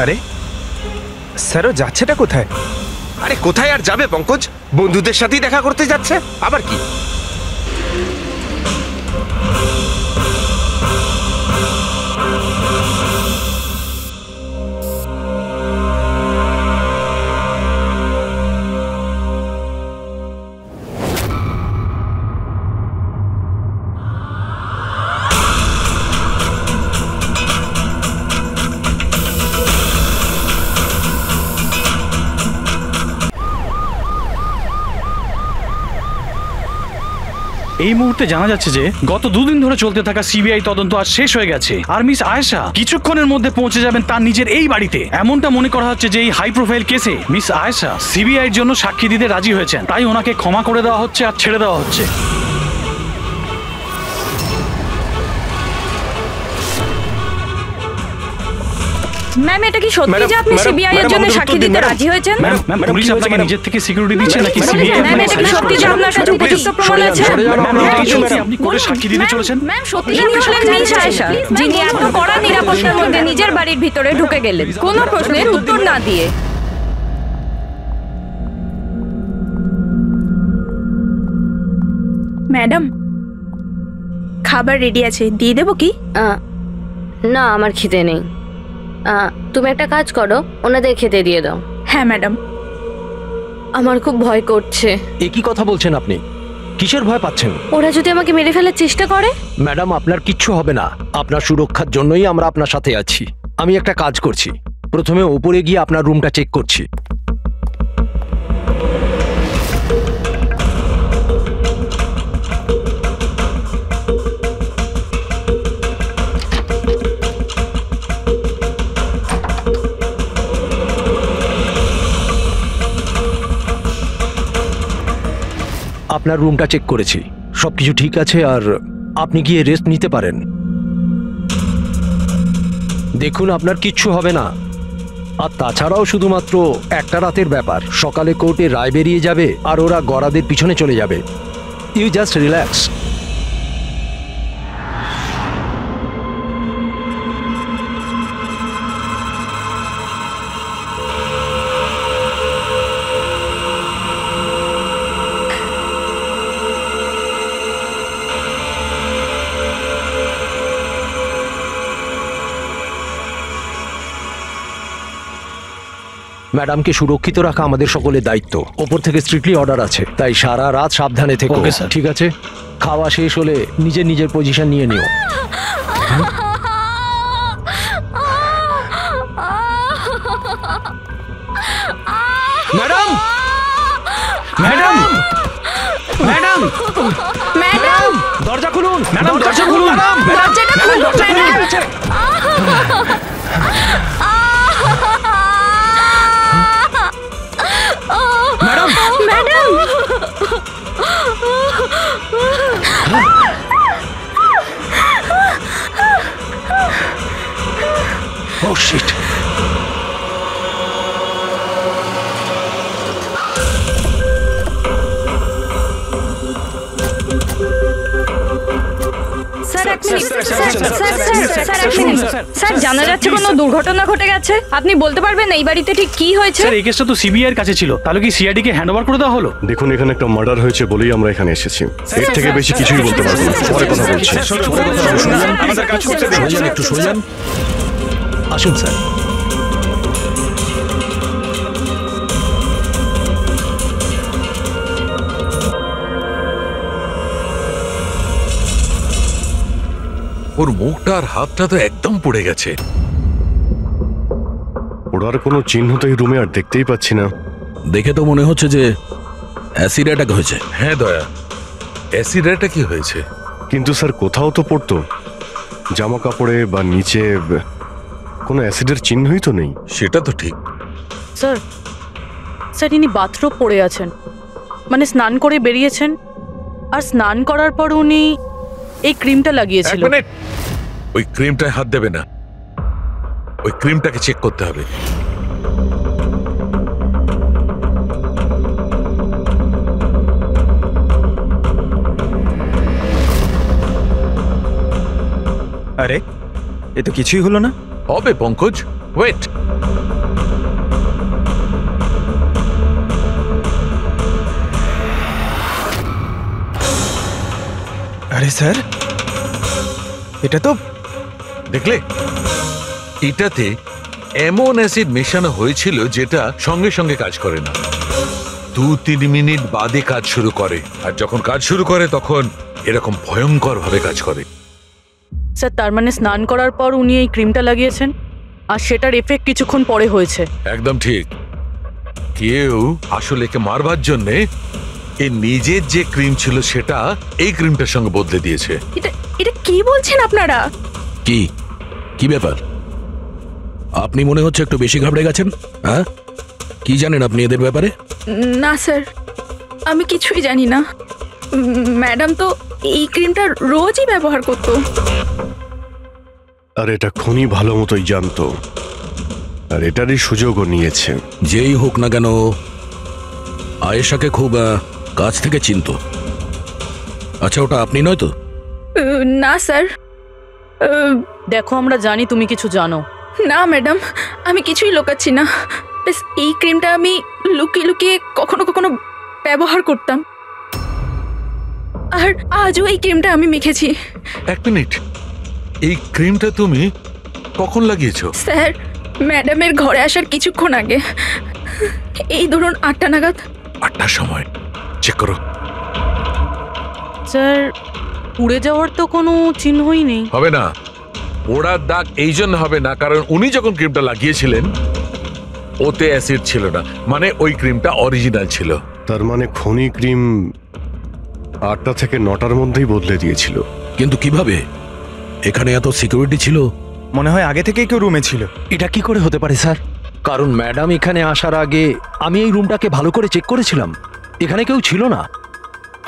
আরে স্যারও যাচ্ছেটা কোথায়? আরে কোথায় আর যাবে পঙ্কজ, বন্ধুদের সাথেই দেখা করতে যাচ্ছে, আবার কি? এই মুহূর্তে জানা যাচ্ছে যে গত দুদিন ধরে চলতে থাকা সিবিআই তদন্ত আজ শেষ হয়ে গেছে, আর মিস আয়েশা কিছুক্ষণের মধ্যে পৌঁছে যাবেন তার নিজের এই বাড়িতে। এমনটা মনে করা হচ্ছে যে এই হাই প্রোফাইল কেসে মিস আয়েশা সিবিআই এর জন্য সাক্ষী দিতে রাজি হয়েছেন, তাই ওনাকে ক্ষমা করে দেওয়া হচ্ছে আর ছেড়ে দেওয়া হচ্ছে। ম্যাম, এটা কি সত্যি যে আপনি সিবিআই এর জন্য সাক্ষী দিতে রাজি হয়েছেন? ম্যাম, পুলিশ আপনাকে নিজের থেকে সিকিউরিটি দিচ্ছে নাকি সিবিআই? ম্যাম, এটা কি সত্যি যে আপনার কাছে উপযুক্ত প্রমাণ আছে? ম্যাম, এটাই সত্যি আপনি কোর্টে সাক্ষী দিতে চলেছেন? ম্যাম, সত্যি ইনি হলেন মিস আয়েশা, যিনি এত কড়া নিরাপত্তার মধ্যে নিজের বাড়ির ভিতরে ঢুকে গেলেন কোনো প্রশ্নের উত্তর না দিয়ে। ম্যাডাম, খাবার রেডি আছে, দিয়ে দেবো কি? না, আমার খিদে নেই। তুমি একটা কাজ করো, ওনাদের খেতে দিয়ে দাও। হ্যাঁ ম্যাডাম। আমার খুব ভয় করছে। এ কি কথা বলছেন আপনি? কিসের ভয় পাচ্ছেন? ওরা যদি আমাকে মেরে ফেলার চেষ্টা করে? ম্যাডাম, আপনার কিচ্ছু হবে না। আপনার সুরক্ষার জন্যই আমরা আপনার সাথে আছি। আমি একটা কাজ করছি, প্রথমে ওপরে গিয়ে আপনার রুমটা চেক করছি। আপনার রুমটা চেক করেছি, সবকিছু ঠিক আছে, আর আপনি গিয়ে রেস্ট নিতে পারেন। দেখুন, আপনার কিচ্ছু হবে না। আর তাছাড়াও শুধুমাত্র একটা রাতের ব্যাপার, সকালে কোর্টে রায় বেরিয়ে যাবে আর ওরা গরাদের পিছনে চলে যাবে। You just relax. ম্যাডামকে সুরক্ষিত রাখা আমাদের সকলের দায়িত্ব। ওপর থেকে স্ট্রিক্টলি অর্ডার আছে, তাই সারা রাত সাবধানে থেকো। Okay sir. ঠিক আছে, খাওয়া শেষ হলে নিজের নিজের পজিশন নিয়ে নিও। ম্যাডাম, ম্যাডাম, ম্যাডাম, ম্যাডাম, দরজা খুলুন। ম্যাডাম, দরজা খুলুন। দরজাটা খুলুন ম্যাডাম। ম্যাডাম, ম্যাডাম, ও শিট। স্যার এক মিনিট, স্যার এক মিনিট। স্যার, জানা যাচ্ছে কোনো দুর্ঘটনা ঘটে গেছে, আপনি বলতে পারবেন এই বাড়িতে ঠিক কি হয়েছে? স্যার, এই কেসটা তো সিবিআই এর কাছে ছিল, তাহলে কি সিআইডি কে হ্যান্ড ওভার করে দেওয়া হলো? দেখুন, এখানে একটা মার্ডার হয়েছে বলেই আমরা এখানে এসেছি। এর থেকে বেশি কিছুই বলতে পারবো না, পরে কথা বলছি। আমাদের কাজ করতে দিন। একটু সরে যান। আসুন স্যার। ওর মুখটা আর হাতটা তো একদম পুড়ে গেছে। ওরার কোনো চিহ্ন তো এই রুমে আর দেখতেই পাচ্ছি না। দেখে তো মনে হচ্ছে যে অ্যাসিড অ্যাটাক হয়েছে। হ্যাঁ দয়া, অ্যাসিড অ্যাটাকই হয়েছে। কিন্তু স্যার, কোথাও তো পড়তো, জামা কাপড়ে বা নিচে কোনো অ্যাসিডের চিহ্নই তো নেই। সেটা তো ঠিক। স্যার, স্যার ইনি বাথরুম পড়ে আছেন, মানে স্নান করে বেরিয়েছেন, আর স্নান করার পর উনি এই ক্রিমটা লাগিয়েছিল। এক মিনিট, ওই ক্রিমটায় হাত দেবে না, ওই ক্রিমটাকে চেক করতে হবে। আরে, এ তো কিছুই হলো না। হবে পঙ্কজ, ওয়েট। আরে স্যার, এটা তো দেখলে এটাতে এমন অ্যাসিড মেশানো হয়েছিল যেটা সঙ্গে সঙ্গে কাজ করে না, 2-3 মিনিট বাদে কাজ শুরু করে, আর যখন কাজ শুরু করে তখন এরকম ভয়ঙ্কর ভাবে কাজ করে। স্যার তার মানে স্নান করার পর উনি এই ক্রিমটা লাগিয়েছেন আর সেটার এফেক্ট কিছুক্ষণ পরে হয়েছে। একদম ঠিক। কেউ আসলে একে মারবার জন্যে এর নিজের যে ক্রিম ছিল সেটা এই ক্রিমটার সঙ্গে বদলে দিয়েছে। এটা কি বলছেন আপনারা? কি কি ব্যাপার? আপনি মনে হচ্ছে একটু বেশি ঘাবড়ে গেছেন। হ্যাঁ, কি জানেন আপনি এদের ব্যাপারে? না স্যার, আমি কিছুই জানি না। ম্যাডাম তো এই ক্রিমটা রোজই ব্যবহার করতো। আর এটা খনি ভালো মতোই জানতো, আর এটারই সুযোগও নিয়েছে। যেই হোক না কেন আয়েশাকে খুব কাছ থেকে চিনতো। আচ্ছা, ওটা আপনি নয় তো? না স্যার। দেখো আমরা জানি তুমি কিছু জানো। না ম্যাডাম, আমি কিছুই লুকাচ্ছি না। বেশ, এই ক্রিমটা আমি লুকিয়ে লুকিয়ে কখনো কখনো ব্যবহার করতাম, আর আজও এই ক্রিমটা আমি মেখেছি। এক মিনিট, এই ক্রিমটা তুমি কখন লাগিয়েছো? স্যার, ম্যাডামের ঘরে আসার কিছুক্ষণ আগে, এই ধরুন 8টা নাগাদ। 8টার সময়? চেক করো। স্যার পুড়ে যাওয়ার তো কোনো চিহ্নই নেই। হবে না, পোড়ার দাগ এই জন্য হবে না কারণ উনি যখন ক্রিমটা লাগিয়েছিলেন ওতে অ্যাসিড ছিল না, মানে ওই ক্রিমটা অরিজিনাল ছিল। তার মানে খনি ক্রিম 8টা থেকে 9টার মধ্যেই বদলে দিয়েছিল। কিন্তু কিভাবে? এখানে এত সিকিউরিটি ছিল। মনে হয় আগে থেকেই কেউ রুমে ছিল। এটা কি করে হতে পারে স্যার? কারণ ম্যাডাম এখানে আসার আগে আমি এই রুমটাকে ভালো করে চেক করেছিলাম, এখানে কেউ ছিল না।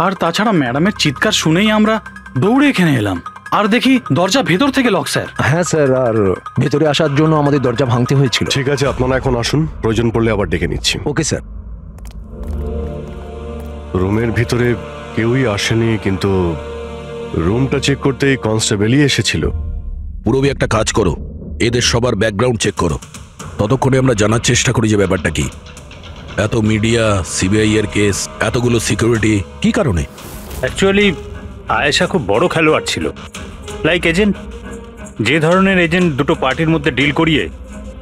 আর তাছাড়া ম্যাডামের চিৎকার শুনেই আমরা দৌড়ে এখানে এলাম, আর দেখি দরজা ভেতর থেকে লক স্যার। হ্যাঁ স্যার, আর ভেতরে আসার জন্য আমাদের দরজা ভাঙতে হয়েছিল। ঠিক আছে, আপনারা এখন আসুন, প্রয়োজন পড়লে আবার ডেকে নিচ্ছি। Okay sir. রুমের ভিতরে কেউই আসেনি, কিন্তু রুমটা চেক করতেই কনস্টেবলই এসেছিল। পুরবি একটা কাজ করো, এদের সবার ব্যাকগ্রাউন্ড চেক করো। ততক্ষণে আমরা জানার চেষ্টা করি যে ব্যাপারটা কি। এত মিডিয়া, সিবিআই এর কেস, এতগুলো সিকিউরিটি, কি কারণে? অ্যাকচুয়ালি আয়েশা খুব বড় খেলোয়াড় ছিল, লাইক এজেন্ট। যে ধরনের এজেন্ট দুটো পার্টির মধ্যে ডিল করিয়ে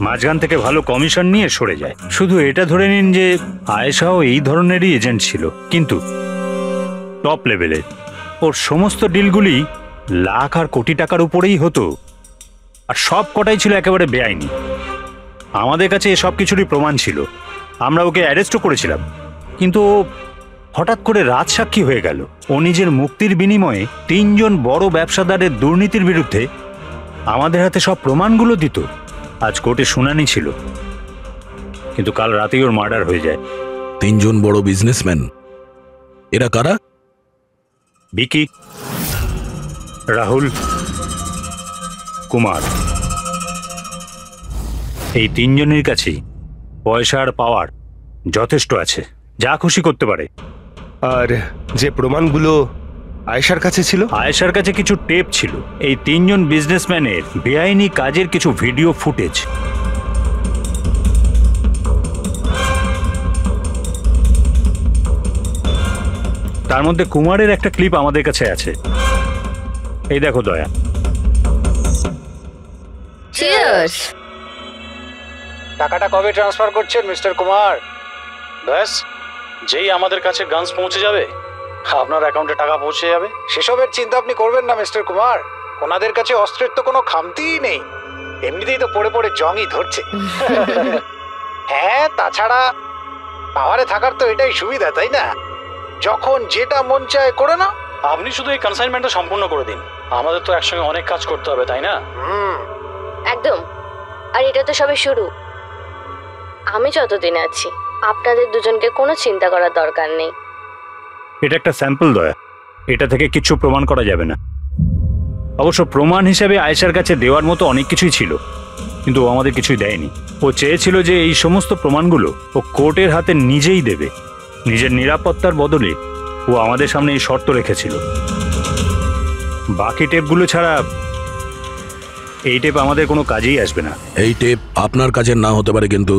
মাঝখান থেকে ভালো কমিশন নিয়ে সরে যায়। শুধু এটা ধরে নিন যে আয়েশাও এই ধরনেরই এজেন্ট ছিল, কিন্তু টপ লেভেলের। ওর সমস্ত ডিলগুলি লাখ আর কোটি টাকার উপরেই হতো, আর সব কটাই ছিল একেবারে বেআইনি। আমাদের কাছে এসব কিছুরই প্রমাণ ছিল, আমরা ওকে অ্যারেস্টও করেছিলাম। কিন্তু হঠাৎ করে রাজসাক্ষী হয়ে গেল। ও নিজের মুক্তির বিনিময়ে 3 জন বড় ব্যবসাদারের দুর্নীতির বিরুদ্ধে আমাদের হাতে সব প্রমাণগুলো দিত। আজ কোর্টে শুনানি ছিল, কিন্তু কাল রাতেই ওর মার্ডার হয়ে যায়। 3 জন বড় বিজনেসম্যান, এরা কারা? বিকি, রাহুল, কুমার। এই 3 জনের কাছেই পয়সা আর পাওয়ার যথেষ্ট আছে, যা খুশি করতে পারে। আর যে প্রমাণগুলো আয়েশার কাছে ছিল? আয়েশার কাছে কিছু টেপ ছিল, এই 3 জন বিজনেসম্যানের বেআইনি কাজের কিছু ভিডিও ফুটেজ। তার মধ্যে কুমারের একটা ক্লিপ আমাদের কাছে আছে, এই দেখো দয়া। চিয়ার্স। টাকাটা কবে ট্রান্সফার করছেন মিস্টার কুমার? ব্যাস, যেই আমাদের কাছে গানস পৌঁছে যাবে আপনার অ্যাকাউন্টে টাকা পৌঁছে যাবে। সেসবের চিন্তা আপনি করবেন না মিস্টার কুমার, ওনাদের কাছে অস্ত্রের তো কোনো খামতিই নেই, এমনিতেই তো পড়ে পড়ে জংই ধরছে। হ্যাঁ, তাছাড়া পাওয়ারে থাকার তো এটাই সুবিধা, তাই না? যখন যেটা মন চায় করে না। আপনি শুধু এই কনসাইনমেন্টটা সম্পূর্ণ করে দিন, আমাদের তো একসঙ্গে অনেক কাজ করতে হবে, তাই না? একদম। আর এটা তো সবে শুরু। আমি যতদিন আছি আপনাদের দুজনকে কোনো চিন্তা করার দরকার নেই। এটা একটা স্যাম্পল দয়া, এটা থেকে কিছু প্রমাণ করা যাবে না। অবশ্য প্রমাণ হিসেবে আয়েশার কাছে দেওয়ার মতো অনেক কিছুই ছিল, কিন্তু ও আমাদের কিছুই দেয়নি। ও চেয়েছিল যে এই সমস্ত প্রমাণগুলো ও কোর্টের হাতে নিজেই দেবে। নিজের নিরাপত্তার বদলে ও আমাদের সামনে এই শর্ত রেখেছিল, বাকি টেপগুলো ছাড়া এই টেপ আমাদের কোনো কাজেই আসবে না। এই টেপ আপনার কাজের না হতে পারে, কিন্তু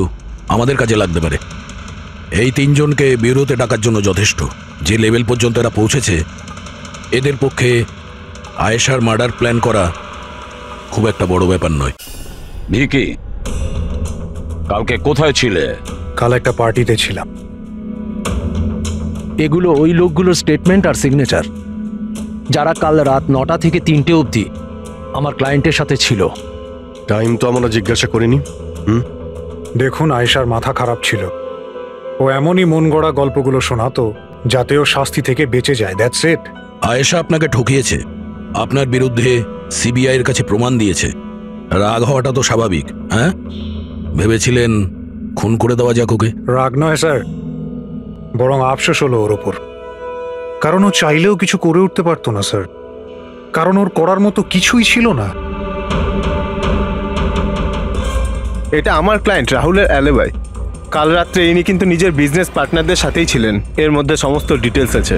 আমাদের কাজে লাগতে পারে। এই তিনজনকে ব্যুরোতে ডাকার জন্য যথেষ্ট। যে লেভেল পর্যন্ত এরা পৌঁছেছে, এদের পক্ষে আয়েশার মার্ডার প্ল্যান করা খুব একটা বড় ব্যাপার নয়। ভিকি, কালকে কোথায় ছিলে? কাল একটা পার্টিতে ছিলাম। এগুলো ওই লোকগুলোর স্টেটমেন্ট আর সিগনেচার, যারা কাল রাত 9টা থেকে 3টে অবধি আমার ক্লায়েন্টের সাথে ছিল। টাইম তো আমরা জিজ্ঞাসা করিনি। দেখুন, আয়েশার মাথা খারাপ ছিল। ও এমনই মন গড়া গল্পগুলো শোনাতো যাতে ও শাস্তি থেকে বেঁচে যায়। That's it. আয়েশা আপনাকে ঠকিয়েছে, আপনার বিরুদ্ধে সিবিআই এর কাছে প্রমাণ দিয়েছে। রাগ হওয়াটা তো স্বাভাবিক। হ্যাঁ, ভেবেছিলেন খুন করে দেওয়া যাক ওকে? রাগ নয় স্যার, বরং আফসোস হলো ওর ওপর। কারণ ও চাইলেও কিছু করে উঠতে পারতো না স্যার, কারণ ওর করার মতো কিছুই ছিল না। এটা আমার ক্লায়েন্ট রাহুলের অ্যালিবাই। কাল রাত্রে ইনি কিন্তু নিজের বিজনেস পার্টনারদের সাথেই ছিলেন। এর মধ্যে সমস্ত ডিটেলস আছে।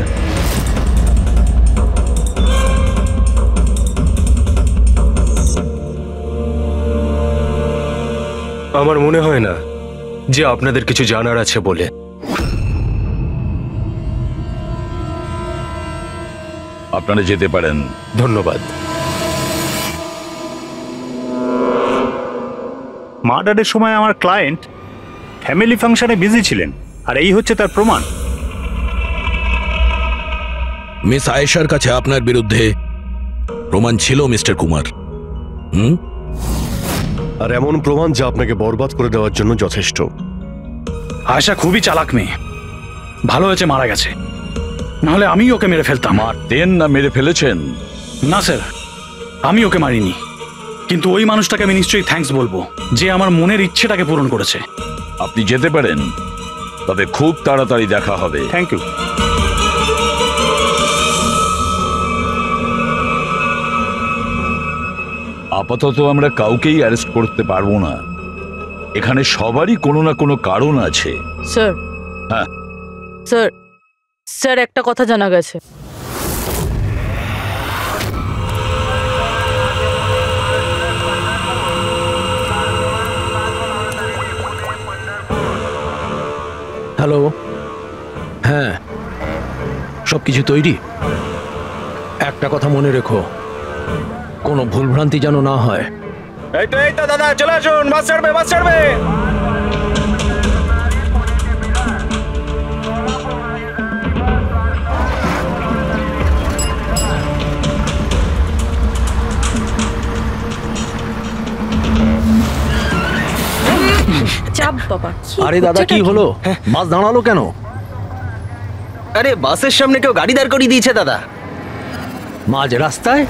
আমার মনে হয় না যে আপনাদের কিছু জানার আছে বলে। আপনারা যেতে পারেন। ধন্যবাদ। মার্ডারের সময় আমার ক্লায়েন্ট ফ্যামিলি ফাংশনে বিজি ছিলেন, আর এই হচ্ছে তার প্রমাণ। মিস আয়েশার কাছে আপনার বিরুদ্ধে প্রমাণ ছিল মিস্টার কুমার। আর এমন প্রমাণ যা আপনাকে বরবাদ করে দেওয়ার জন্য যথেষ্ট। আয়েশা খুবই চালাক মেয়ে। ভালো হয়েছে মারা গেছে, নাহলে আমি ওকে মেরে ফেলতাম। মারতেন না মেরে ফেলেছেন? না স্যার, আমি ওকে মারিনি, কিন্তু ওই মানুষটাকে আমি নিশ্চয়ই থ্যাঙ্কস বলবো যে আমার মনের ইচ্ছেটাকে পূরণ করেছে। আপনি যেতে পারেন, তবে খুব তাড়াতাড়ি দেখা হবে। Thank you. আপাতত আমরা কাউকেই অ্যারেস্ট করতে পারবো না। এখানে সবারই কোনো না কোনো কারণ আছে। স্যার, হ্যাঁ স্যার, স্যার একটা কথা জানা গেছে। হ্যালো, হ্যাঁ, সব কিছু তৈরি। একটা কথা মনে রেখো, কোনো ভুলভ্রান্তি যেন না হয়। এই তো দাদা, চলে আসুন, বাস ছাড়বে, বাস ছাড়বে। চাপ বাবা। আরে দাদা, কি হলো? বাস দাঁড়ালো কেন? আরে বাসের সামনে কেউ গাড়ি দাঁড় করিয়ে দিয়েছে দাদা, মাঝ রাস্তায়।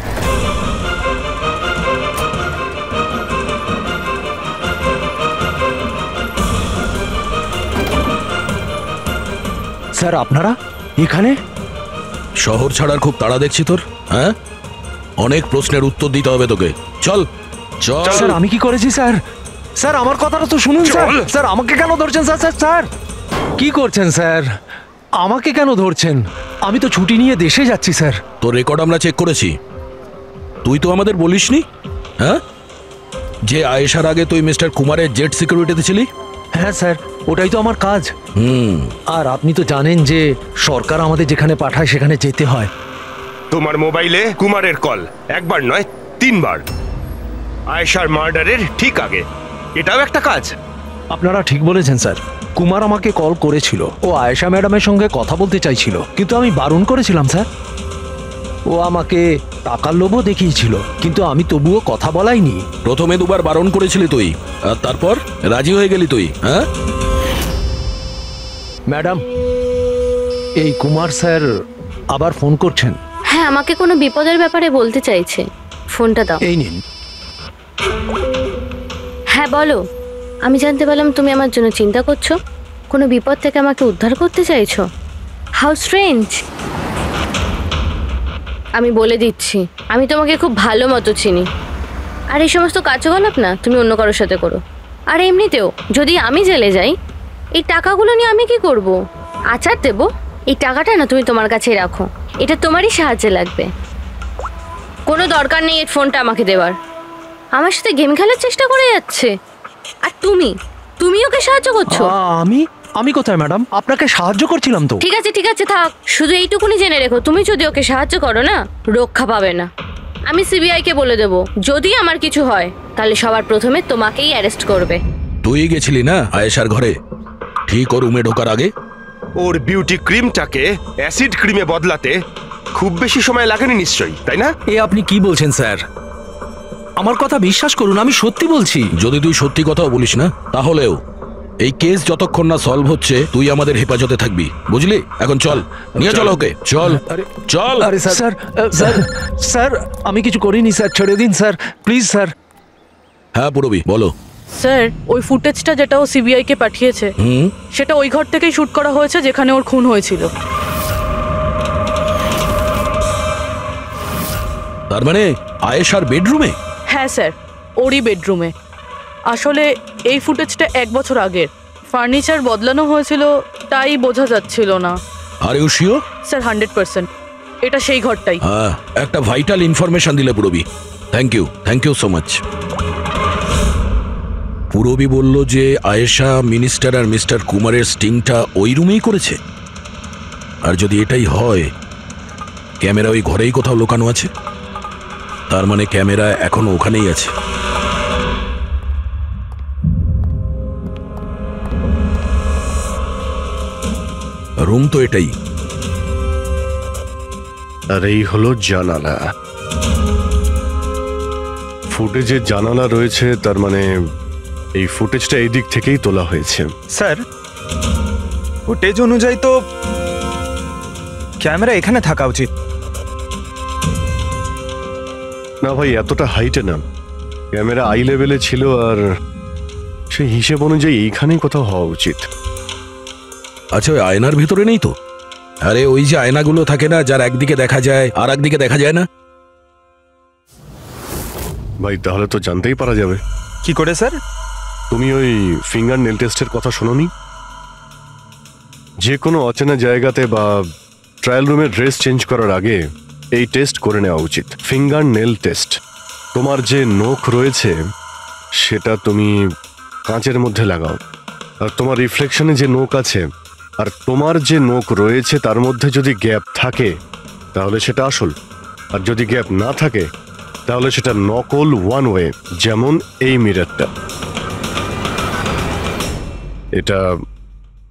স্যার, আপনারা এখানে? শহর ছাড়ার খুব তাড়া দেখছি তোর। হ্যাঁ, অনেক প্রশ্নের উত্তর দিতে হবে তোকে। চল চল। স্যার, আমি কি করেছি স্যার? স্যার, আমার কথাটা তো শুনুন স্যার। স্যার, আমাকে কেন ধরছেন স্যার? স্যার স্যার কি করছেন স্যার? আমাকে কেন ধরছেন? আমি তো ছুটি নিয়ে দেশে যাচ্ছি স্যার। তোর রেকর্ড আমরা চেক করেছি। তুই তো আমাদের বলিসনি, হ্যাঁ, যে আয়েশার আগে তুই মিস্টার কুমারের জেট সিকিউরিটিতে ছিলি। হ্যাঁ স্যার, ওটাই তো আমার কাজ। আর আপনি তো জানেন যে সরকার আমাদের যেখানে পাঠায় সেখানে যেতে হয়। তোমার মোবাইলে কুমারের কল একবার নয় 3 বার, আয়েশার মার্ডারের ঠিক আগে। এটাও একটা কাজ। আপনারা ঠিক বলেছেন স্যার। কুমার আমাকে কল করেছিল, ও আয়েশা ম্যাডামের সঙ্গে কথা বলতে চাইছিল, কিন্তু আমি বারণ করেছিলাম স্যার। ও আমাকে টাকার লোভও দেখিয়েছিল, কিন্তু আমি তবুও কথা বলাইনি। প্রথমে 2 বার বারণ করেছিলি তুই, আর তারপর রাজি হয়ে গেলি তুই। হ্যাঁ ম্যাডাম, এই কুমার স্যার আবার ফোন করছেন। হ্যাঁ, আমাকে কোনো বিপদের ব্যাপারে বলতে চাইছে। ফোনটা দাও। এই নিন। হ্যাঁ বলো। আমি জানতে পারলাম তুমি আমার জন্য চিন্তা করছো, কোনো বিপদ থেকে আমাকে উদ্ধার করতে চাইছো। How strange. আমি বলে দিচ্ছি, আমি তোমাকে খুব ভালো মতো চিনি। আর এই সমস্ত কার্যকলাপ না তুমি অন্য কারোর সাথে করো। আর এমনিতেও যদি আমি জেলে যাই, এই টাকাগুলো নিয়ে আমি কি করব? আচার দেবো? এই টাকাটা না তুমি তোমার কাছেই রাখো, এটা তোমারই সাহায্যে লাগবে। কোনো দরকার নেই এই ফোনটা আমাকে দেওয়ার। আমার সাথে গেম খেলার চেষ্টা করে যাচ্ছে। আর তুমি ওকে সাহায্য করছো? আমি কোথায় ম্যাডাম? আপনাকে সাহায্য করছিলাম তো। ঠিক আছে থাক, শুধু এইটুকুনি জেনে রেখো, তুমি যদি ওকে সাহায্য করো না, রক্ষা পাবে না। আমি সিবিআই কে বলে দেবো, যদি আমার কিছু হয় তাহলে সবার প্রথমে তোমাকেই অ্যারেস্ট করবে। তুই গেছিলি না আয়েশার ঘরে ঠিক ওর রুমে ঢোকার আগে? ওর বিউটি ক্রিমটাকে অ্যাসিড ক্রিমে বদলাতে খুব বেশি সময় লাগেনি নিশ্চয়ই, তাই না? এ আপনি কি বলছেন স্যার? আমার কথা বিশ্বাস করুন, আমি সত্যি বলছি। যদি তুই সত্যি কথাও বলিস না, তাহলেও এই কেস যতক্ষণ না সলভ হচ্ছে তুই আমাদের হেফাজতে থাকবি, বুঝলি? এখন চল, নিয়ে চল ওকে, চল চল। আরে স্যার স্যার স্যার আমি কিছু করিনি স্যার, ছেড়ে দিন স্যার, প্লিজ স্যার। হ্যাঁ পুরবি, বলো। স্যার, ওই ফুটেজটা যেটা ও সিবিআই কে পাঠিয়েছে, সেটা ওই ঘর থেকেই শুট করা হয়েছে যেখানে ওর খুন হয়েছিল। তার মানে আয়েশার বেডরুমে? হ্যাঁ স্যার, ওরই বেডরুমে। আসলে এই ফুটেজটা 1 বছর আগের, ফার্নিচার বদলানো হয়েছিল তাই বোঝা যাচ্ছিল না। Are you sure? স্যার 100% এটা সেই ঘরটাই। হ্যাঁ, একটা ভাইটাল ইনফরমেশন দিলে Purabi, thank you so much. Purabi বলল যে আয়েশা মিনিস্টার আর মিস্টার কুমারের স্টিংটা ওই রুমেই করেছে। আর যদি এটাই হয়, ক্যামেরা ওই ঘরেই কোথাও লুকানো আছে, তার মানে ক্যামেরা এখনো ওখানেই আছে। রুম তো এটাই। আর এই হলো জানালা। ফুটেজে জানালা রয়েছে, তার মানে এই ফুটেজটা এই দিক থেকেই তোলা হয়েছে। স্যার, ফুটেজ অনুযায়ী তো ক্যামেরা এখানে থাকা উচিত। না ভাই, এতটা হাইটে না, ক্যামেরা আই লেভেলে ছিল, আর সেই হিসেব অনুযায়ী এইখানেই কোথাও হওয়া উচিত। আচ্ছা, ওই আয়নার ভিতরে নেই তো? আরে ওই যে আয়নাগুলো থাকে না, যার একদিকে দেখা যায় আর একদিকে দেখা যায় না। ভাই তাহলে তো জানতেই পারা যাবে। কি করে স্যার? তুমি ওই ফিঙ্গার নেল টেস্টের কথা শোনোনি? যে কোনো অচেনা জায়গাতে বা ট্রায়াল রুমে ড্রেস চেঞ্জ করার আগে এই টেস্ট করে নেওয়া উচিত, ফিঙ্গার নেল টেস্ট। তোমার যে নখ রয়েছে সেটা তুমি কাঁচের মধ্যে লাগাও, আর তোমার রিফ্লেকশনে যে নখ আছে আর তোমার যে নখ রয়েছে তার মধ্যে যদি গ্যাপ থাকে তাহলে সেটা আসল, আর যদি গ্যাপ না থাকে তাহলে সেটা নকল ওয়ান ওয়ে। যেমন এই মিররটা, এটা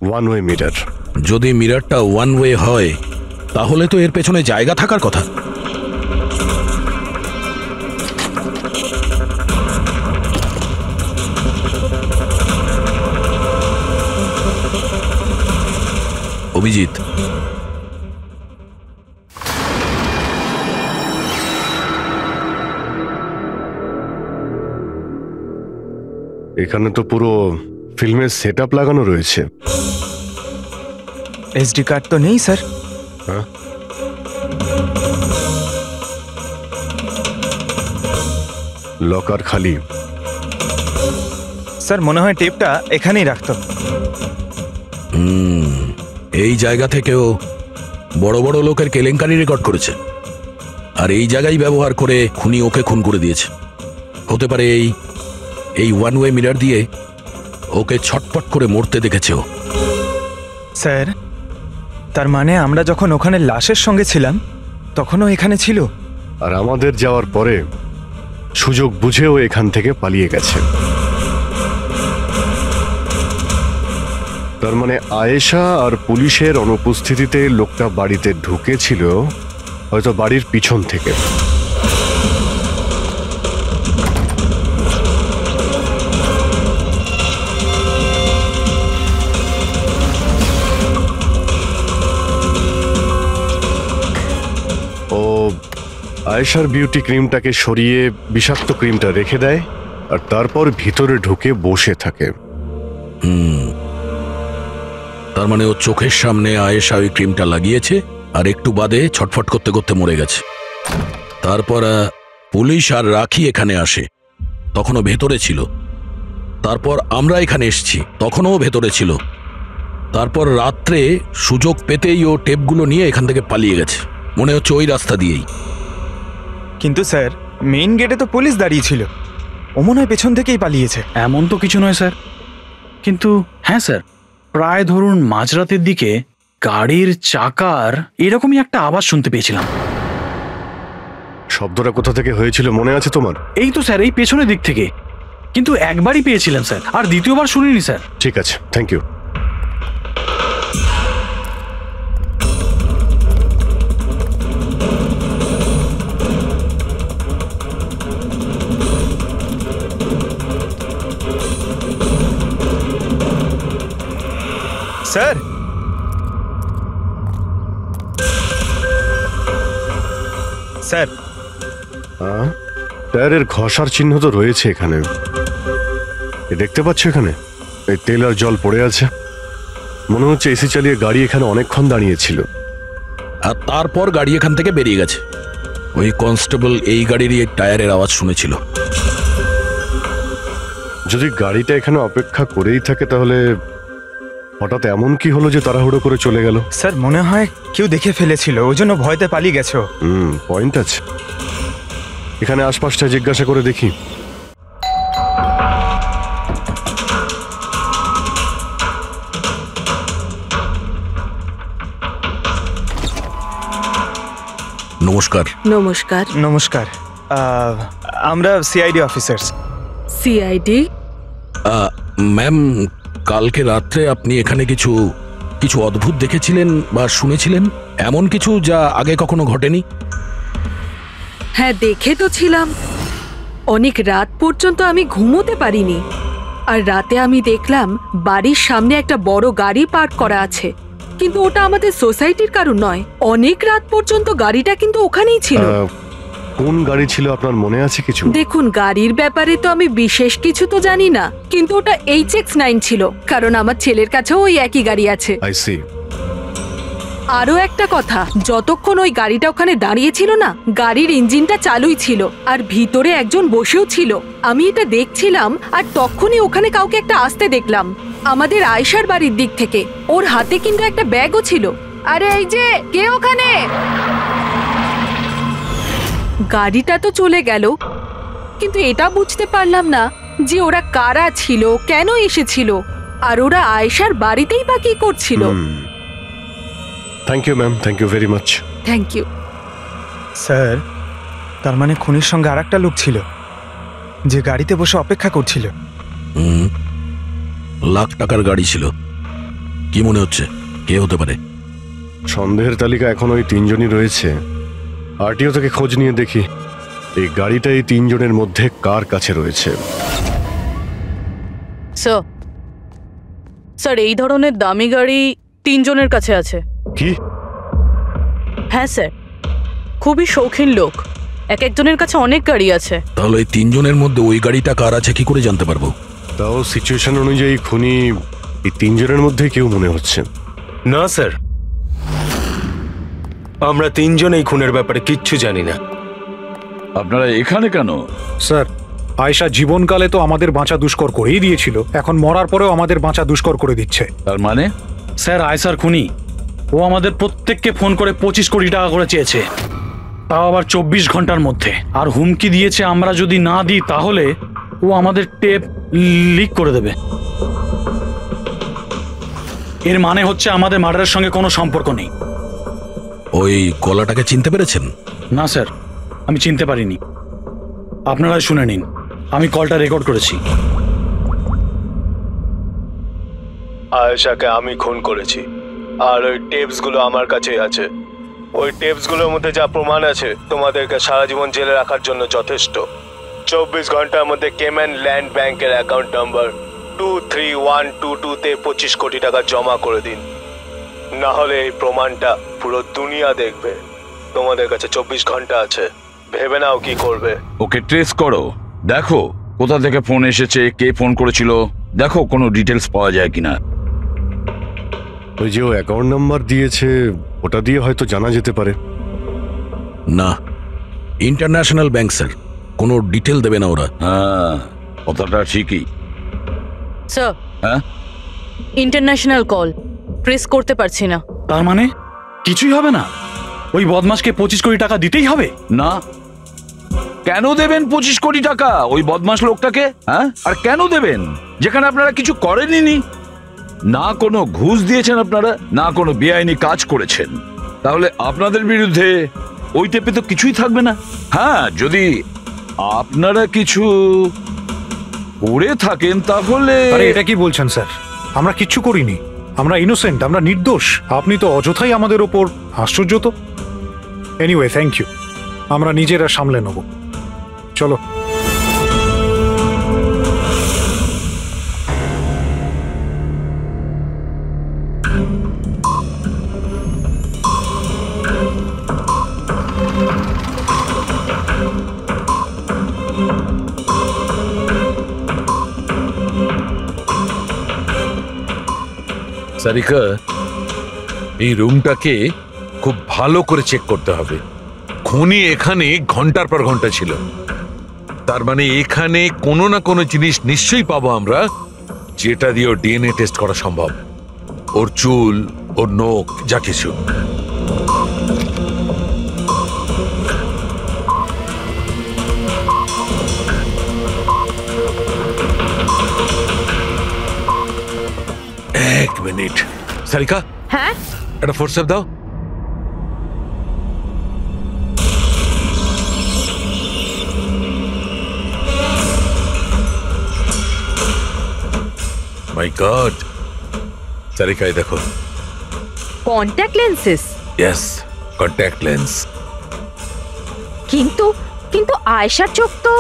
ওয়ান ওয়ে মিরর। যদি মিররটা ওয়ান ওয়ে হয় তাহলে তো এর পেছনে জায়গা থাকার কথা। অভিজিৎ, এখানে তো পুরো ফিল্মের সেটআপ লাগানো রয়েছে। এসডি কার্ড তো নেই স্যার। হ্যাঁ, লকার খালি। স্যার, মনে হয় টেপটা এখানেই রাখতো। এই জায়গা থেকেও বড় বড় লোকের কেলেঙ্কারি রেকর্ড করেছে, আর এই জায়গায় ব্যবহার করে খুনি ওকে খুন করে দিয়েছে। হতে পারে এই ওয়ান ওয়ে মিরর দিয়ে ওকে ছটপট করে মরতে দেখেছে ও। স্যার, তার মানে আমরা যখন ওখানে লাশের সঙ্গে ছিলাম তখনও এখানে ছিল, আর আমাদের যাওয়ার পরে সুযোগ বুঝেও এখান থেকে পালিয়ে গেছে। তার মানে আয়েশা আর পুলিশের অনুপস্থিতিতে লোকটা বাড়িতে ঢুকেছিল, হয়তো বাড়ির পিছন থেকে। ও আয়েশার বিউটি ক্রিমটাকে সরিয়ে বিষাক্ত ক্রিমটা রেখে দেয়, আর তারপর ভিতরে ঢুকে বসে থাকে। তার মানে ও চোখের সামনে আয়েশা ওই ক্রিমটা লাগিয়েছে, আর একটু বাদে ছটফট করতে করতে মরে গেছে। তারপর পুলিশ আর রাখি এখানে আসে, তখনও ভেতরে ছিল। তারপর আমরা এখানে এসেছি, তখনও ভেতরে ছিল। তারপর রাত্রে সুযোগ পেতেই ও টেপগুলো নিয়ে এখান থেকে পালিয়ে গেছে, মনে হচ্ছে ওই রাস্তা দিয়েই। কিন্তু স্যার, মেইন গেটে তো পুলিশ দাঁড়িয়ে ছিল। ও মনে হয় পেছন থেকেই পালিয়েছে। এমন তো কিছু নয় স্যার, কিন্তু হ্যাঁ স্যার, প্রায় ধরুন মাঝরাতের দিকে গাড়ির চাকার এরকমই একটা আওয়াজ শুনতে পেয়েছিলাম। শব্দটা কোথা থেকে হয়েছিল মনে আছে তোমার? এই তো স্যার, এই পেছনের দিক থেকে, কিন্তু একবারই পেয়েছিলাম স্যার, আর দ্বিতীয়বার শুনিনি স্যার। ঠিক আছে, থ্যাংক ইউ। স্যার, স্যার, টায়ারের ঘষার চিহ্ন তো রয়েছে এখানে, দেখতে পাচ্ছ এখানে এই তেল আর জল পড়ে আছে। মনে হচ্ছে এসি চালিয়ে গাড়ি এখানে অনেকক্ষণ দাঁড়িয়েছিল, আর তারপর গাড়ি এখান থেকে বেরিয়ে গেছে। ওই কনস্টেবল এই গাড়িরই টায়ারের আওয়াজ শুনেছিল। যদি গাড়িটা এখানে অপেক্ষা করেই থাকে তাহলে হঠাৎ এমন কি হলো যে তাড়াহুড়ো করে চলে গেল? স্যার মনে হয় কেউ দেখে ফেলেছিল, ওই জন্য ভয়তে পালিয়ে গেছো। পয়েন্ট আছে। এখানে আশপাশটা জিজ্ঞাসা করে দেখি। নমস্কার। নমস্কার। নমস্কার, আমরা সিআইডি অফিসার্স। সিআইডি? ম্যাম, কালকে রাত্রে আপনি এখানে কিছু কিছু অদ্ভুত দেখেছিলেন বা শুনেছিলেন, এমন কিছু যা আগে কখনো ঘটেনি? হ্যাঁ, দেখে তো ছিলাম। অনেক রাত পর্যন্ত আমি ঘুমোতে পারিনি। আর রাতে আমি দেখলাম বাড়ির সামনে একটা বড় গাড়ি পার্ক করা আছে, কিন্তু ওটা আমাদের সোসাইটির কারণ নয়। অনেক রাত পর্যন্ত গাড়িটা কিন্তু ওখানেই ছিল। কোন গাড়ি ছিল আপনার মনে আছে কিছু? দেখুন, গাড়ির ব্যাপারে তো আমি বিশেষ কিছু তো জানি না, কিন্তু ওটা HX9 ছিল, কারণ আমার ছেলের কাছেও ওই একই গাড়ি আছে। I see. আরো একটা কথা, যতক্ষণ ওই গাড়িটা ওখানে দাঁড়িয়ে ছিল না, গাড়ির ইঞ্জিনটা চালুই ছিল আর ভিতরে একজন বসেও ছিল। আমি এটা দেখছিলাম আর তখনই ওখানে কাউকে একটা আসতে দেখলাম আমাদের আয়েশার বাড়ির দিক থেকে। ওর হাতে কিন্তু একটা ব্যাগও ছিল। আরে এই যে, কে ওখানে? গাড়িটা তো চলে গেল, কিন্তু এটা বুঝতে পারলাম না যে ওরা কারা ছিল, কেন এসেছিল, আর ওরা আয়েশার বাড়িতেই বা কি করছিল। Thank you ma'am, thank you very much. Thank you. Sir, তার মানে খুনির সঙ্গে আর একটা লোক ছিল যে গাড়িতে বসে অপেক্ষা করছিল। লাখ টাকার গাড়ি ছিল। কি মনে হচ্ছে কে হতে পারে? সন্দেহের তালিকা এখন ওই তিনজনই রয়েছে। আরটিও থেকে খোঁজ নিয়ে দেখি এই গাড়িটা এই তিনজনের মধ্যে কার কাছে রয়েছে। স্যার, এই ধরনের দামি গাড়ি তিনজনের কাছে আছে। কি? হ্যাঁ স্যার, খুবই শৌখিন লোক, এক একজনের কাছে অনেক গাড়ি আছে। তাহলে এই তিনজনের মধ্যে ওই গাড়িটা কার আছে কি করে জানতে পারবো? তাও সিচুয়েশন অনুযায়ী খুনি এই তিনজনের মধ্যে কেউ মনে হচ্ছে। না স্যার, আমরা তিনজন এই খুনের ব্যাপারে কিচ্ছু জানি না। আপনারা এখানে কেন? স্যার, আয়েশা জীবনকালে তো আমাদের বাঁচা দুষ্কর করেই দিয়েছিল, এখন মরার পরেও আমাদের বাঁচা দুষ্কর করে দিচ্ছে। তার মানে? স্যার, আয়েশার খুনি ও আমাদের প্রত্যেককে ফোন করে 25 কোটি টাকা করে চেয়েছে, তাও আবার 24 ঘন্টার মধ্যে। আর হুমকি দিয়েছে আমরা যদি না দিই তাহলে ও আমাদের টেপ লিক করে দেবে। এর মানে হচ্ছে আমাদের মার্ডারের সঙ্গে কোনো সম্পর্ক নেই। ওই গলাটাকে চিনতে পেরেছেন? না স্যার, আমি চিনতে পারিনি। আপনারা শুনে নিন, আমি কলটা রেকর্ড করেছি। আয়েশাকে আমি খুন করেছি, আর ওই টেপসগুলো আমার কাছেই আছে। ওই টেপসগুলোর মধ্যে যা প্রমাণ আছে তোমাদেরকে সারা জীবন জেলে রাখার জন্য যথেষ্ট। 24 ঘন্টার মধ্যে কেম্যান ল্যান্ড ব্যাংকের অ্যাকাউন্ট নাম্বার 23122-তে 25 কোটি টাকা জমা করে দিন, না হলে এই প্রমাণটা পুরো দুনিয়া দেখবে। তোমাদের কাছে 24 ঘন্টা আছে, ভেবে নাও কি করবে। ওকে ট্রেস করো, দেখো কোথা থেকে ফোন এসেছে, কে ফোন করেছিল, দেখো কোনো ডিটেলস পাওয়া যায় কিনা। ওই যে ও অ্যাকাউন্ট নাম্বার দিয়েছে, ওটা দিয়ে হয়তো জানা যেতে পারে। না, ইন্টারন্যাশনাল ব্যাংক স্যার, কোনো ডিটেল দেবে না ওরা। হ্যাঁ, কথাটা ঠিকই। স্যার, হ্যাঁ, ইন্টারন্যাশনাল কল ট্রেস করতে পারছি না। তার মানে কিছুই হবে না? ওই বদমাশকে 25 কোটি টাকা দিতেই হবে? না, কেন দেবেন 25 কোটি টাকা ওই বদমাশ লোকটাকে? হ্যাঁ, আর কেন দেবেন যেখানে আপনারা কিছু করেননি? না কোনো ঘুষ দিয়েছেন আপনারা, না কোনো বেআইনি কাজ করেছেন। তাহলে আপনাদের বিরুদ্ধে ওই টেপে তো কিছুই থাকবে না। হ্যাঁ, যদি আপনারা কিছু করে থাকেন তাহলে। আরে এটা কি বলছেন স্যার? আমরা কিচ্ছু করিনি, আমরা ইনোসেন্ট, আমরা নির্দোষ। আপনি তো অযথাই আমাদের ওপর। আশ্চর্য তো। এনিওয়ে, থ্যাংক ইউ, আমরা নিজেরা সামলে নেব। চলো। সারিকা, এই রুমটাকে খুব ভালো করে চেক করতে হবে। খুনি এখানে ঘন্টার পর ঘন্টা ছিল, তার মানে এখানে কোনো না কোনো জিনিস নিশ্চয়ই পাবো আমরা, যেটা দিয়ে ওর ডিএনএ টেস্ট করা সম্ভব। ওর চুল, ওর নখ, যা কিছু। এক মিনিট সারিকা, হ্যাঁ একটা ফোর্সেপ দাও। মাই গড, সারিকা এই দেখো। Contact lenses? Yes, contact lens. কিন্তু কিন্তু আয়েশার চোখ তো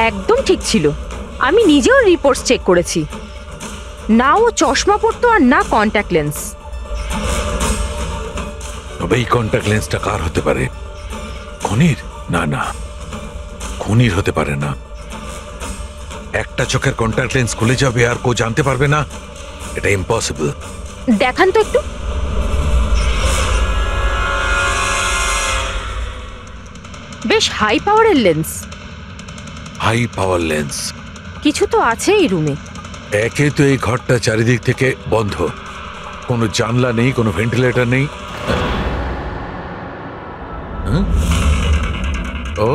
একদম ঠিক ছিল। আমি নিজেও রিপোর্টস চেক করেছি, না ও চশমা পরতো আর না কন্ট্যাক্ট লেন্স। তবে এই কন্ট্যাক্ট লেন্সটা কার হতে পারে? খুনির? না না, খুনির হতে পারে না। একটা চোখের কন্ট্যাক্ট লেন্স খুলে যাবে আর কেউ জানতে পারবে না, এটা ইম্পসিবল। দেখান তো একটু। বেশ হাই পাওয়ারের লেন্স। High power lens? কিছু তো আছে এই রুমে। একে তো এই ঘরটা চারিদিক থেকে বন্ধ, কোনো জানলা নেই, কোনো ভেন্টিলেটর নেই। ও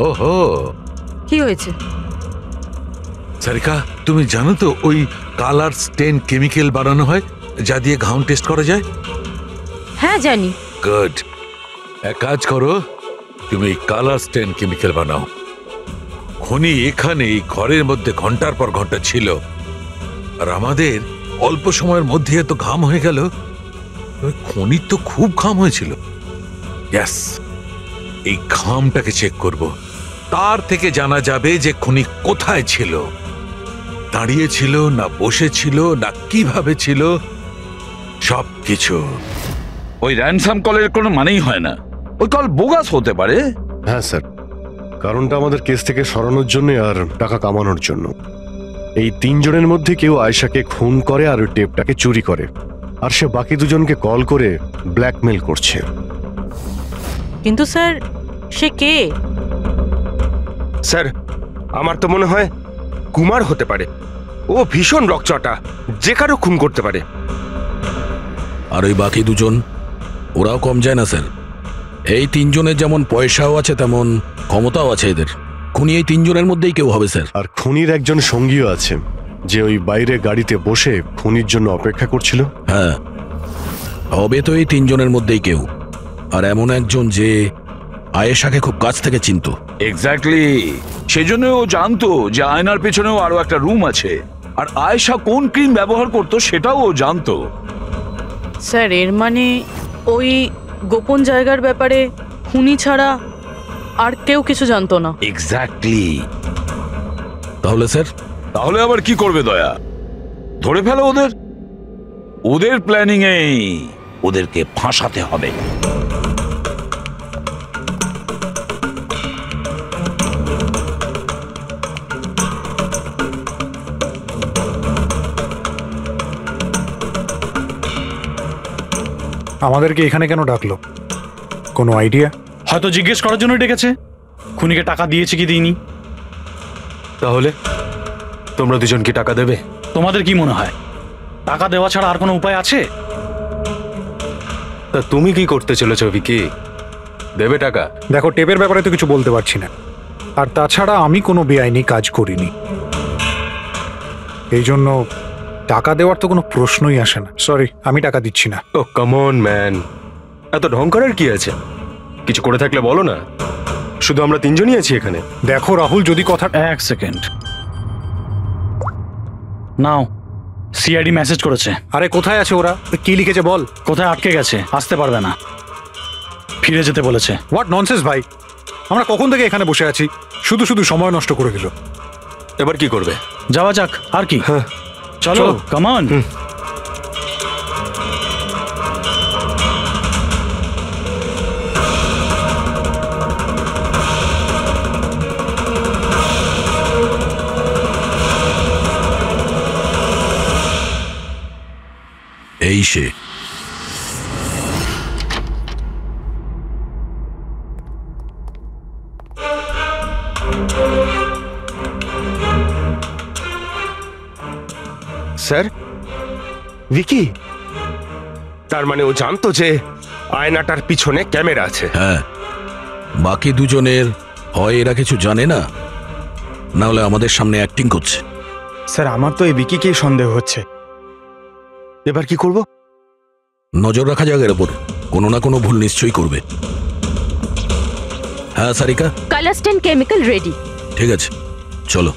ওহো, কি হয়েছে? সারিকা, তুমি জানো তো ওই কালার স্টেন কেমিক্যাল বানানো হয় যা দিয়ে ঘাম টেস্ট করা যায়? হ্যাঁ জানি। গুড, এক কাজ করো, তুমি এই কালার স্টেন কেমিক্যাল বানাও। খুনি এখানে এই ঘরের মধ্যে ঘন্টার পর ঘন্টা ছিল, আর আমাদের অল্প সময়ের মধ্যে এত ঘাম হয়ে গেল। খুনির তো খুব ঘাম হয়েছিল। ইয়েস, এই ঘামটাকে চেক করব, তার থেকে জানা যাবে যে খুনি কোথায় ছিল, দাঁড়িয়ে ছিল না বসে ছিল না কিভাবে ছিল, সবকিছু। ওই র্যানসাম কলের কোনো মানেই হয় না, ওই কল বোগাস হতে পারে। হ্যাঁ স্যার, কারণটা আমাদের কেস থেকে সরানোর জন্য আর টাকা কামানোর জন্য। এই তিনজনের মধ্যে কেউ আয়েশাকে খুন করে আর ওই টেপটাকে চুরি করে, আর সে বাকি দুজনকে কল করে ব্ল্যাকমেল করছে। কিন্তু স্যার, সে কে? স্যার, আমার তো মনে হয় কুমার হতে পারে। ও ভীষণ রকচটা, যে কারো খুন করতে পারে। আর ওই বাকি দুজন, ওরাও কম যায় না স্যার। এই তিনজনের যেমন পয়সাও আছে তেমন ক্ষমতাও আছে এদের। খুনি এই তিনজনের মধ্যেই কেউ হবে স্যার। আর খুনির একজন সঙ্গীও আছে, যে ওই বাইরে গাড়িতে বসে খুনির জন্য অপেক্ষা করছিল। হ্যাঁ, হবে তো এই তিনজনের মধ্যেই কেউ, আর এমন একজন যে আয়েশাকে খুব কাছ থেকে চিনতো। এক্স্যাক্টলি, সেজন্য ও জানতো যে আয়নার পেছনেও আরো একটা রুম আছে, আর আয়েশা কোন ক্রিম ব্যবহার করতো সেটাও ও জানতো। স্যার, এর মানে ওই গোপন জায়গার ব্যাপারে খুনি ছাড়া আর কেউ কিছু জানতো না। এক্স্যাক্টলি। তাহলে স্যার? তাহলে আবার কি করবে দয়া? ধরে ফেলো ওদের। ওদের প্ল্যানিং এই, ওদেরকে ফাঁসাতে হবে। আমাদেরকে এখানে কেন ডাকলো? কোনো আইডিয়া? হয়তো জিজ্ঞেস করার জন্য ডেকেছে, খুনিকে টাকা দিয়েছে কি দিইনি। তাহলে তোমরা দুজন কি টাকা দেবে? তোমাদের কি মনে হয় টাকা দেওয়া ছাড়া আর কোনো উপায় আছে? তা তুমি কি করতে চলেছো ভিকি? দেবে টাকা? দেখো, টেপের ব্যাপারে তো কিছু বলতে পারছি না, আর তাছাড়া আমি কোনো বেআইনি কাজ করিনি, এই জন্য টাকা দেওয়ার তো কোনো প্রশ্নই আসে না। সরি, আমি টাকা দিচ্ছি না। ও কাম অন ম্যান, এত ঢং করার কি আছে? কিছু করে থাকলে বলো না, শুধু আমরা তিনজনই আছি এখানে। দেখো রাহুল, যদি কথা... এক সেকেন্ড নাও, সিআইডি মেসেজ করেছে। আরে কোথায় আছে ওরা? কি লিখেছে বল। কোথায় আটকে গেছে, আসতে পারবে না, ফিরে যেতে বলেছে। হোয়াট ননসেন্স ভাই, আমরা কখন থেকে এখানে বসে আছি, শুধু শুধু সময় নষ্ট করে দিল। এবার কি করবে? যাওয়া যাক, আর কি, চলো কাম অন। এই সে। স্যার, ভিকি? তার মানে ও জানতো যে আয়নাটার পিছনে ক্যামেরা আছে? হ্যাঁ, বাকি দুজনের হয় এরা কিছু জানে না, না হলে আমাদের সামনে অ্যাক্টিং করছে। স্যার, আমার তো এই বিকিকেই সন্দেহ হচ্ছে। এবার কি করব? নজর রাখা যাক এর ওপর, কোনো না কোনো ভুল নিশ্চয়ই করবে। হ্যাঁ সারিকা, কালাস্টেন কেমিক্যাল রেডি। ঠিক আছে, চলো।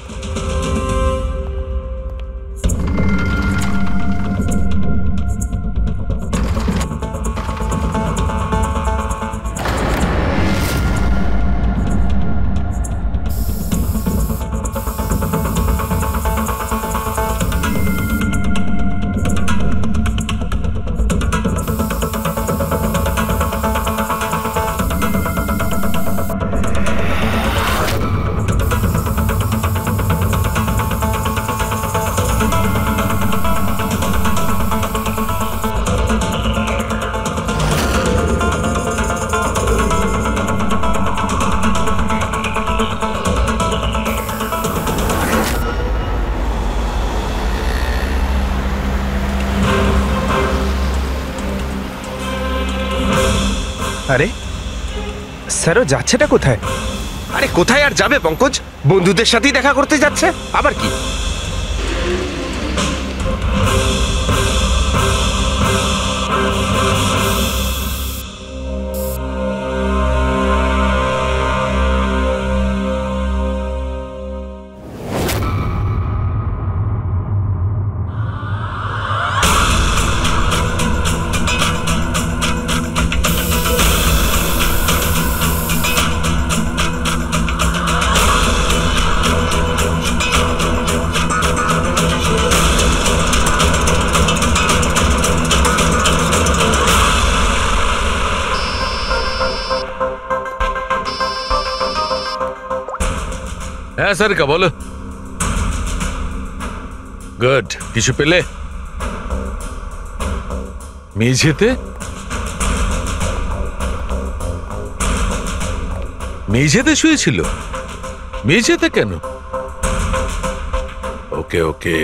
আরে স্যারও যাচ্ছেটা কোথায়? আরে কোথায় আর যাবে পঙ্কজ, বন্ধুদের সাথেই দেখা করতে যাচ্ছে, আবার কি? হ্যাঁ সারিকা, বলো। গুড, কিছু পেলে? মেঝেতে? মেঝেতে শুয়েছিল? মেঝেতে কেন? ওকে ওকে,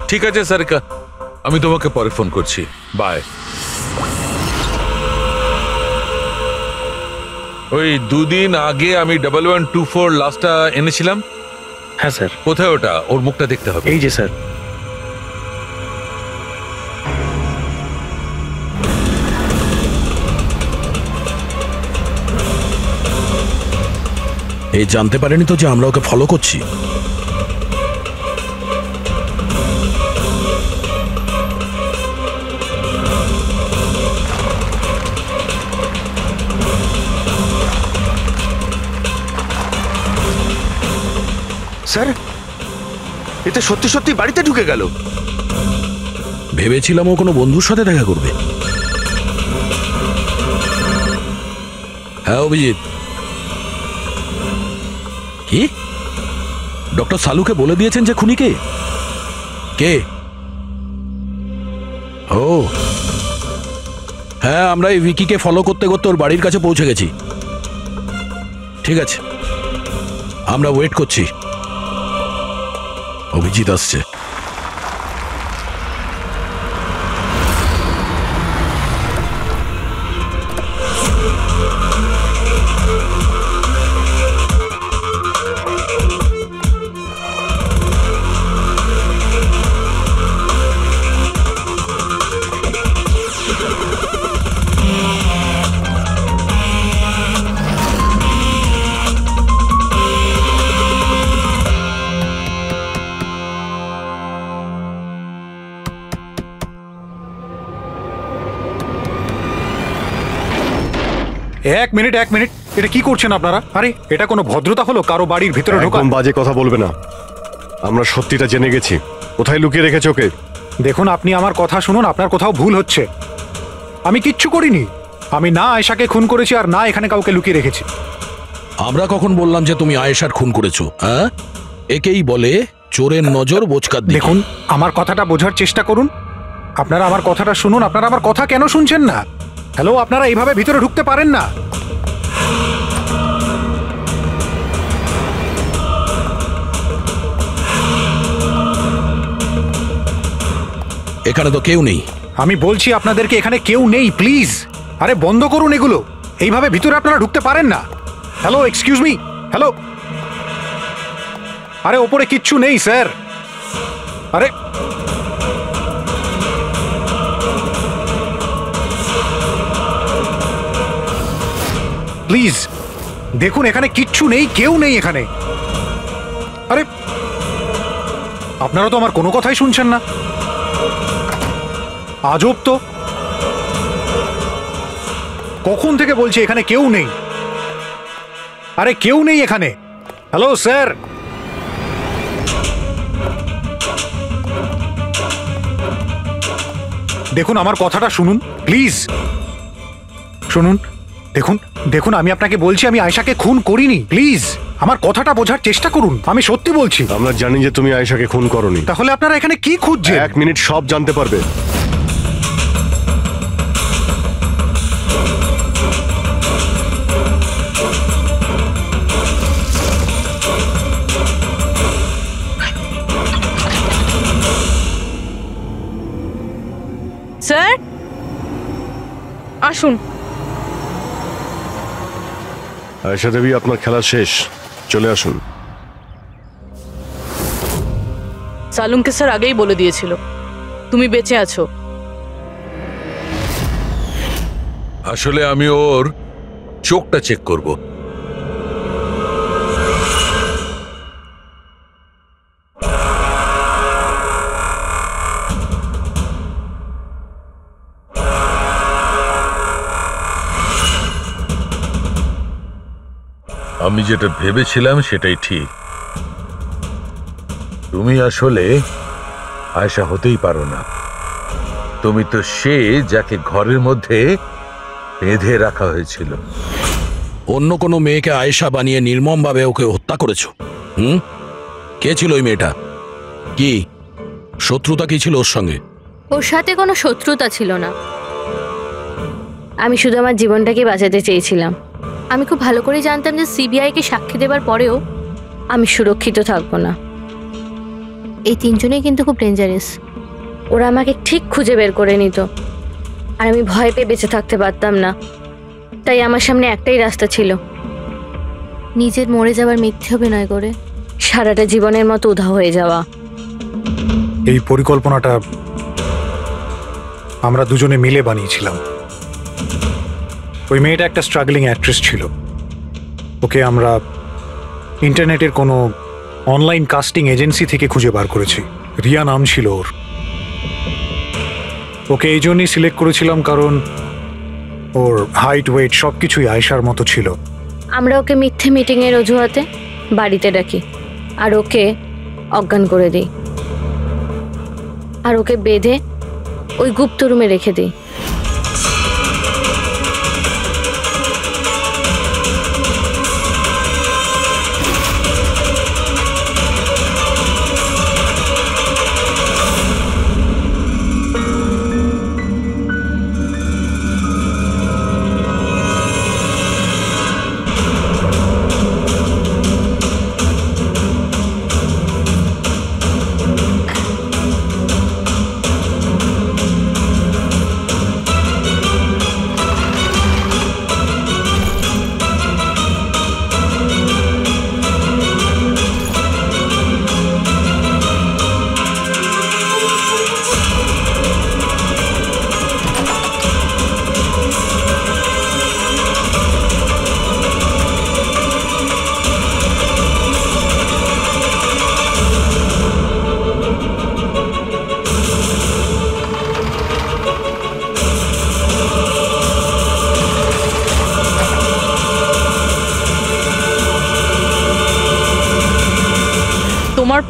ঠিক আছে সারিকা, আমি তোমাকে পরে ফোন করছি। বাই। ওই দুদিন আগে আমি 1124 লাস্টটা এনেছিলাম। হ্যাঁ স্যার। কোথায় ওটা? ওর মুখটা দেখতে হবে। এই যে স্যার। এই জানতে পারেনি তো যে আমরা ওকে ফলো করছি? স্যার, এতে সত্যি সত্যি বাড়িতে ঢুকে গেল। ভেবেছিলাম ও কোনো বন্ধুর সাথে দেখা করবে। হ্যাঁ অভিজিৎ। কি? ডক্টর সালুকে বলে দিয়েছেন যে খুনি কে? কে? ও হ্যাঁ, আমরা এই ভিকিকে ফলো করতে করতে ওর বাড়ির কাছে পৌঁছে গেছি। ঠিক আছে, আমরা ওয়েট করছি। অভিজিৎ আসছে। এক মিনিট, এটা কি করছেন আপনারা? আরে এটা কোনো ভদ্রতা হলো কারো বাড়ির ভিতরে ঢোকা? একদম বাজে কথা বলবে না। আমরা সত্যিটা জেনে গেছি। কোথায় লুকিয়ে রেখেছো ওকে? দেখুন, আপনি আমার কথা শুনুন, আপনার কোথাও ভুল হচ্ছে। আমি কিচ্ছু করিনি। আমি না আয়েশাকে খুন করেছি আর না এখানে কাউকে লুকিয়ে রেখেছি। আমরা কখন বললাম যে তুমি আয়েশার খুন করেছো? হ্যাঁ, একেই বলে চোরের নজর বোচকার দিকে। দেখুন, আমার কথাটা বোঝার চেষ্টা করুন। আপনারা আমার কথাটা শুনুন। আপনারা আমার কথা কেন শুনছেন না? হ্যালো, আপনারা এইভাবে ভিতরে ঢুকতে পারেন না। এখানে তো কেউ নেই। আমি বলছি আপনাদেরকে এখানে কেউ নেই, প্লিজ। আরে বন্ধ করুন এগুলো। এইভাবে ভিতরে আপনারা ঢুকতে পারেন না। Hello, excuse me, hello. আরে ওপরে কিচ্ছু নেই স্যার। আরে প্লিজ দেখুন, এখানে কিচ্ছু নেই, কেউ নেই এখানে। আরে আপনারা তো আমার কোনো কথাই শুনছেন না। আজব তো, কখন থেকে বলছি এখানে কেউ নেই। আরে কেউ নেই এখানে। হ্যালো স্যার, দেখুন আমার কথাটা শুনুন প্লিজ। শুনুন, দেখুন দেখুন, আমি আপনাকে বলছি আমি আয়েশাকে খুন করিনি। প্লিজ আমার কথাটা বোঝার চেষ্টা করুন। আমি সত্যি বলছি। আমরা জানি যে তুমি আয়েশাকে খুন করনি। তাহলে আপনারা এখানে কি খুঁজছেন? 1 মিনিট, সব জানতে পারবে। স্যার আসুন। আয়েশা দেবী, আপনার খেলা শেষ, চলে আসুন। সালুমকে স্যার আগেই বলে দিয়েছিল তুমি বেঁচে আছো। আসলে আমি ওর চোখটা চেক করব। আমি যেটা ভেবেছিলাম সেটাই ঠিক। তুমি আসলে আয়েশা হতেই পারো না। তুমি তো সে যাকে ঘরের মধ্যে বেঁধে রাখা হয়েছিল। অন্য কোনো মেয়েকে আয়েশা বানিয়ে নির্মমভাবে ওকে হত্যা করেছো। কে ছিল ওই মেয়েটা? কি শত্রুতা কি ছিল ওর সঙ্গে? ওর সাথে কোনো শত্রুতা ছিল না। আমি শুধু আমার জীবনটাকে বাঁচাতে চেয়েছিলাম। আমি খুব ভালো করে জানতাম যে সিবিআইকে সাক্ষী দেবার পরেও আমি সুরক্ষিত থাকবো না। এই তিনজনেই কিন্তু খুব ডেঞ্জারাস। ওরা আমাকে ঠিক খুঁজে বের করে নিত, আর আমি ভয় পেয়ে বেঁচে থাকতে পারতাম না। তাই আমার সামনে একটাই রাস্তা ছিল, নিজের মরে যাওয়ার মিথ্যে অভিনয় করে সারাটা জীবনের মতো উধাও হয়ে যাওয়া। এই পরিকল্পনাটা আমরা দুজনে মিলে বানিয়েছিলাম। ওই মেয়েটা একটা স্ট্রাগলিং অ্যাক্ট্রেস ছিল। ওকে আমরা ইন্টারনেটের কোনো অনলাইন কাস্টিং এজেন্সি থেকে খুঁজে বার করেছি। রিয়া নাম ছিল ওর। ওকে এই জন্যই সিলেক্ট করেছিলাম কারণ ওর হাইট, ওয়েট সব কিছুই আয়েশার মতো ছিল। আমরা ওকে মিথ্যে মিটিংয়ের অজুহাতে বাড়িতে ডাকি, আর ওকে অজ্ঞান করে দিই, আর ওকে বেঁধে ওই গুপ্ত রুমে রেখে দিই।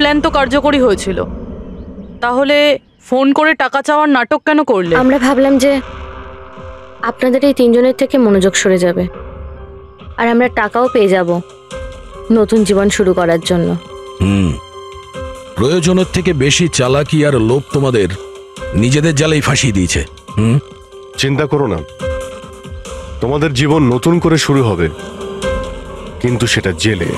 প্ল্যান তো কার্যকরী হয়েছিল, তাহলে ফোন করে টাকা চাওয়ার নাটক কেন করলে? আমরা ভাবলাম যে আপনাদের এই তিনজনের থেকে মনোযোগ সরে যাবে, আর আমরা টাকাও পেয়ে যাব নতুন জীবন শুরু করার জন্য। প্রয়োজনের থেকে বেশি চালাকি আর লোভ তোমাদের নিজেদের জালেই ফাঁসিয়ে দিয়েছে। চিন্তা করো না, তোমাদের জীবন নতুন করে শুরু হবে, কিন্তু সেটা জেলে।